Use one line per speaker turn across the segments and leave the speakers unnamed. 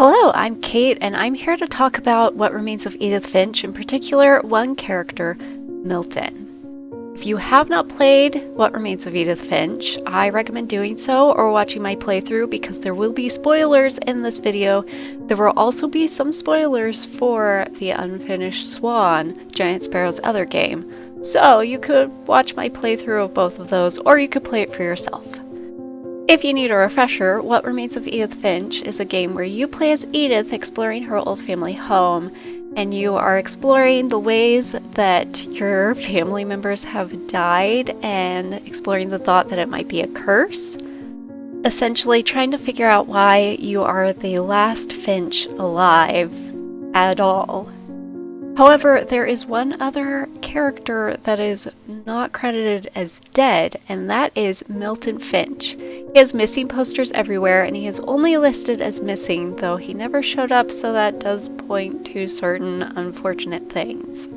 Hello, I'm Kate, and I'm here to talk about What Remains of Edith Finch, in particular, one character, Milton. If you have not played What Remains of Edith Finch, I recommend doing so or watching my playthrough because there will be spoilers in this video. There will also be some spoilers for The Unfinished Swan, Giant Sparrow's other game. So you could watch my playthrough of both of those, or you could play it for yourself. If you need a refresher, What Remains of Edith Finch is a game where you play as Edith exploring her old family home, and you are exploring the ways that your family members have died and exploring the thought that it might be a curse. Essentially trying to figure out why you are the last Finch alive at all. However, there is one other character that is not credited as dead, and that is Milton Finch. He has missing posters everywhere, and he is only listed as missing, though he never showed up, so that does point to certain unfortunate things.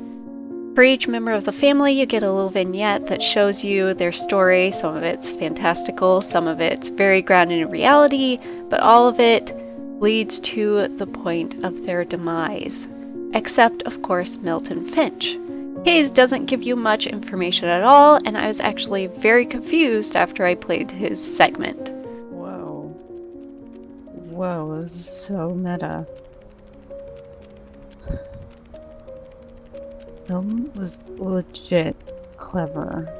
For each member of the family, you get a little vignette that shows you their story. Some of it's fantastical, some of it's very grounded in reality, but all of it leads to the point of their demise. Except, of course, Milton Finch. His doesn't give you much information at all, and I was actually very confused after I played his segment.
Whoa. Whoa, this is so meta. Milton was legit clever.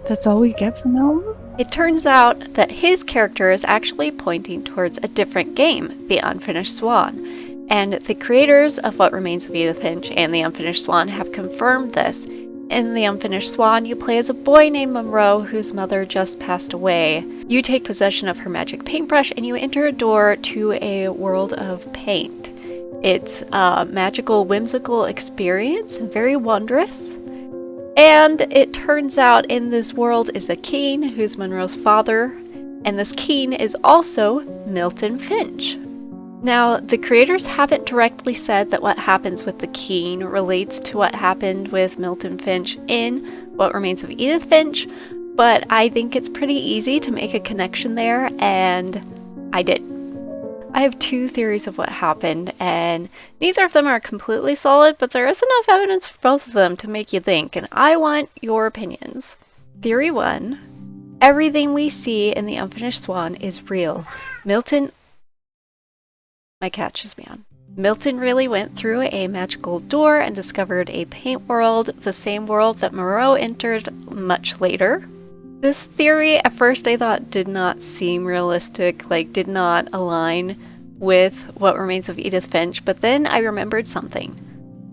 That's all we get from Milton?
It turns out that his character is actually pointing towards a different game, The Unfinished Swan. And the creators of What Remains of Edith Finch and The Unfinished Swan have confirmed this. In The Unfinished Swan, you play as a boy named Monroe whose mother just passed away. You take possession of her magic paintbrush and you enter a door to a world of paint. It's a magical, whimsical experience, very wondrous. And it turns out in this world is a king who's Monroe's father, and this king is also Milton Finch. Now, the creators haven't directly said that what happens with the king relates to what happened with Milton Finch in What Remains of Edith Finch, but I think it's pretty easy to make a connection there, and I did. I have two theories of what happened, and neither of them are completely solid, but there is enough evidence for both of them to make you think, and I want your opinions. Theory 1. Everything we see in The Unfinished Swan is real. My cat chews me on. Milton really went through a magical door and discovered a paint world, the same world that Monroe entered much later. This theory, at first I thought did not seem realistic, did not align with What Remains of Edith Finch, but then I remembered something.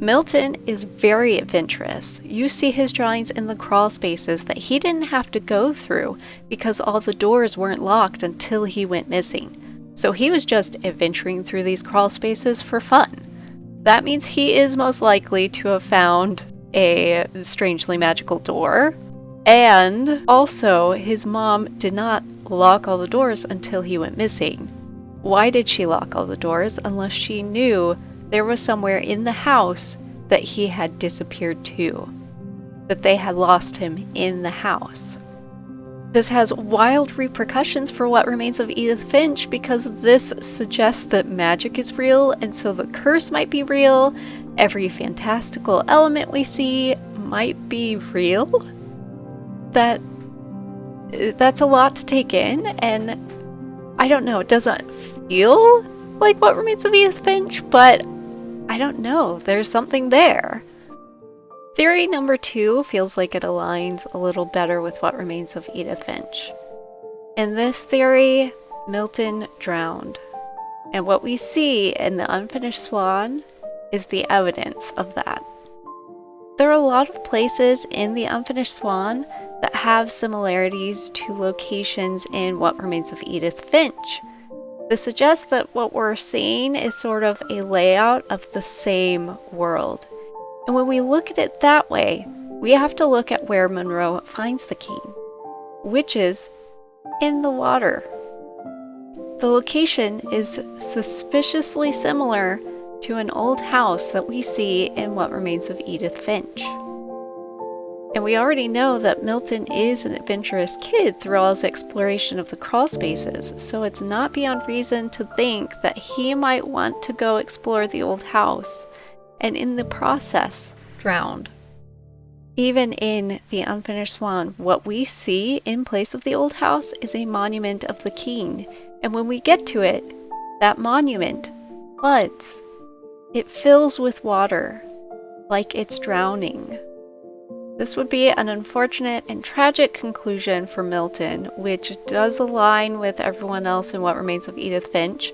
Milton is very adventurous. You see his drawings in the crawl spaces that he didn't have to go through because all the doors weren't locked until he went missing. So he was just adventuring through these crawl spaces for fun. That means he is most likely to have found a strangely magical door. And also, his mom did not lock all the doors until he went missing. Why did she lock all the doors unless she knew there was somewhere in the house that he had disappeared to? That they had lost him in the house. This has wild repercussions for What Remains of Edith Finch because this suggests that magic is real, and so the curse might be real. Every fantastical element we see might be real. That's a lot to take in, and I don't know, it doesn't feel like What Remains of Edith Finch, but I don't know, there's something there. Theory number 2 feels like it aligns a little better with What Remains of Edith Finch. In this theory, Milton drowned, and what we see in The Unfinished Swan is the evidence of that. There are a lot of places in The Unfinished Swan that have similarities to locations in What Remains of Edith Finch. This suggests that what we're seeing is sort of a layout of the same world. And when we look at it that way, we have to look at where Monroe finds the king, which is in the water. The location is suspiciously similar to an old house that we see in What Remains of Edith Finch. And we already know that Milton is an adventurous kid through all his exploration of the crawl spaces, so it's not beyond reason to think that he might want to go explore the old house, and in the process, drowned. Even in The Unfinished Swan, what we see in place of the old house is a monument of the king, and when we get to it, that monument floods. It fills with water, like it's drowning. This would be an unfortunate and tragic conclusion for Milton, which does align with everyone else in What Remains of Edith Finch,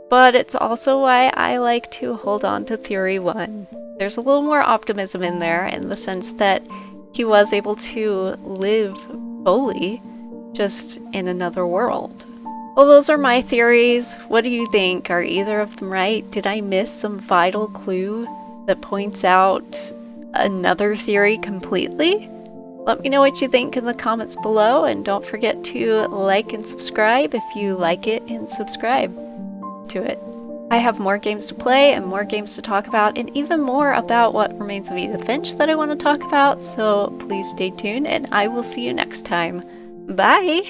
but it's also why I like to hold on to Theory 1. There's a little more optimism in there in the sense that he was able to live fully, just in another world. Well, those are my theories. What do you think? Are either of them right? Did I miss some vital clue that points out another theory completely? Let me know what you think in the comments below, and don't forget to like and subscribe if you like it, and subscribe to it. I have more games to play and more games to talk about, and even more about What Remains of Edith Finch that I want to talk about, so please stay tuned, and I will see you next time. Bye!